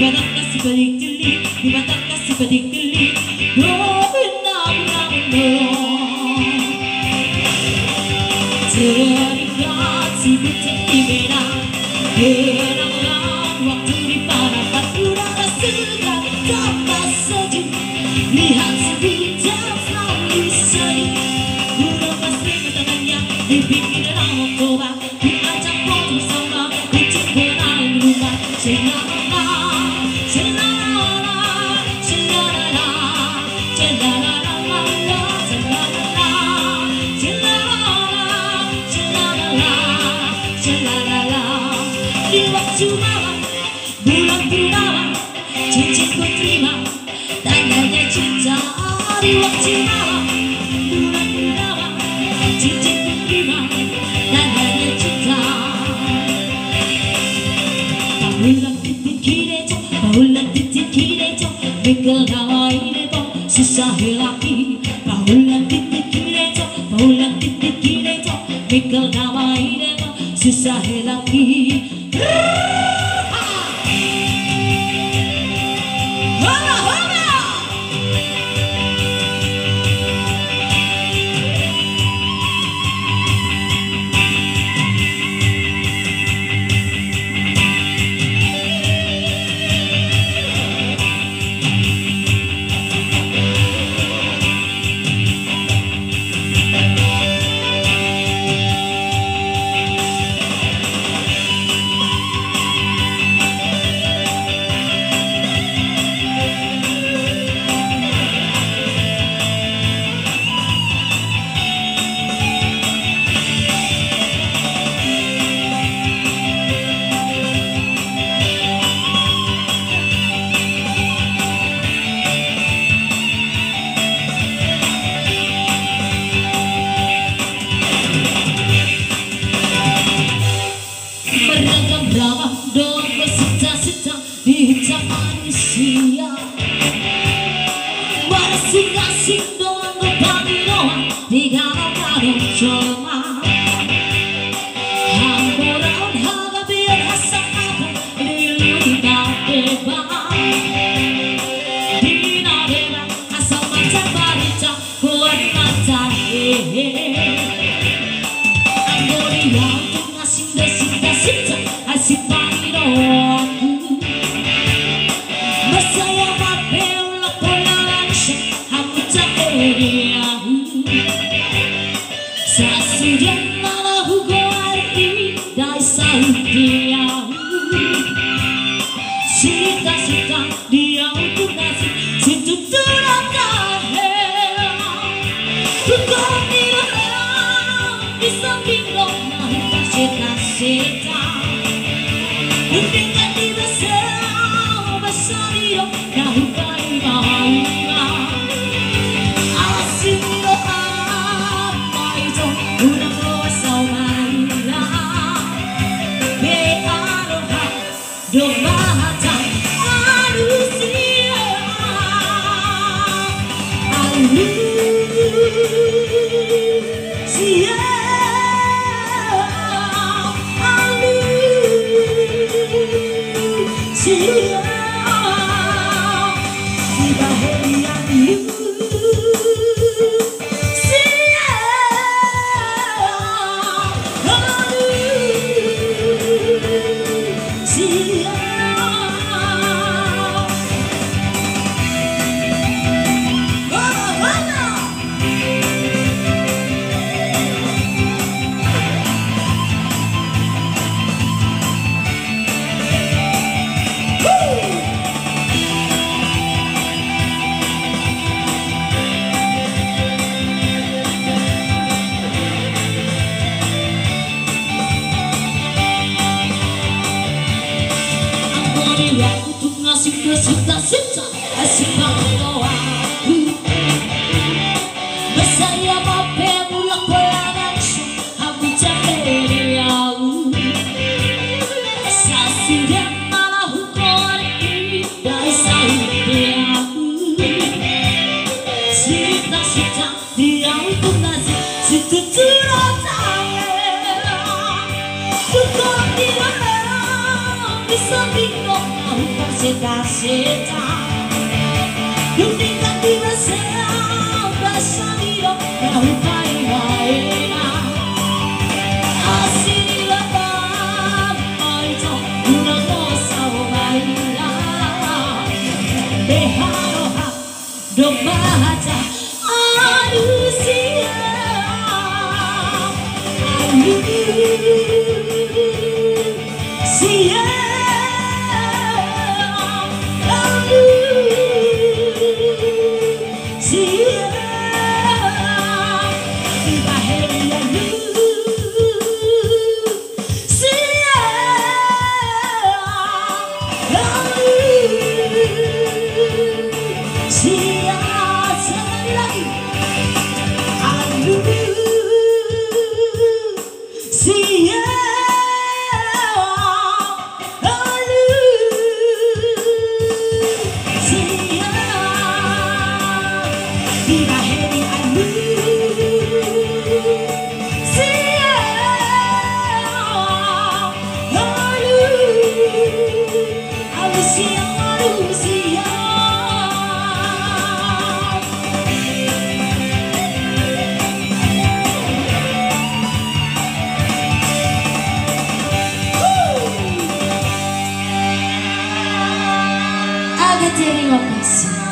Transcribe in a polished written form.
mataku seperti geli, di mataku seperti geli. Teringat si putih merah, kenangan waktu di parapat udara segar tanpa sejuk. Lihat sebujang selalu sedih, udah pasti tangannya di pinggir danau Toba. Diajak foto sama kucing kenal rumah. Di waktu malam, bulan purnama, cincin ku terima, tandanya cinta. Di waktu malam, bulan purnama, cincin ku terima, tandanya cinta. Paulan titik kirejo, paulan titik kirejo, bekel nawa ireto, susah lagi. Paulan titik kirejo, paulan titik kirejo, bekel nawa ireto, susah lagi. Beragam doang bersita-sita di hitam manusia. Berasing-asing doang berbagi doang di galau-galau jelma. Hamburan harga biar asal apa diluna bebas. Dina bebas asal macam barita kuat mata Angoria untuk ngasih desita-sita asik panginoanku. Masaya mapela polarisha aku tak beriahu. Sasudian mana hugo arti dai saudiahu. Sita-sita dia untuk ngasih situ terangkahnya. Tukang diraham di samping rumah kasih-kasih. Tinggal di besar hidup nahukai mahuima. Asin lo apa itu udah kuasau maila. Bearoha domata manusia. Aku tuh ngasih desita-sita asik panginoanku. Masaya mape mulak polarisha aku tak beriahu. Sasudian mana hugo arti dai saudiahu. Sita-sita dia untuk ngasih situ terangkahnya. Tukang diraham di samping rumah kasih seta L'unica diversità bersalino Naupai maena Asiri lebar Maito Una mosa o baila Beharoha Domata Alusia Alusia Terima kasih.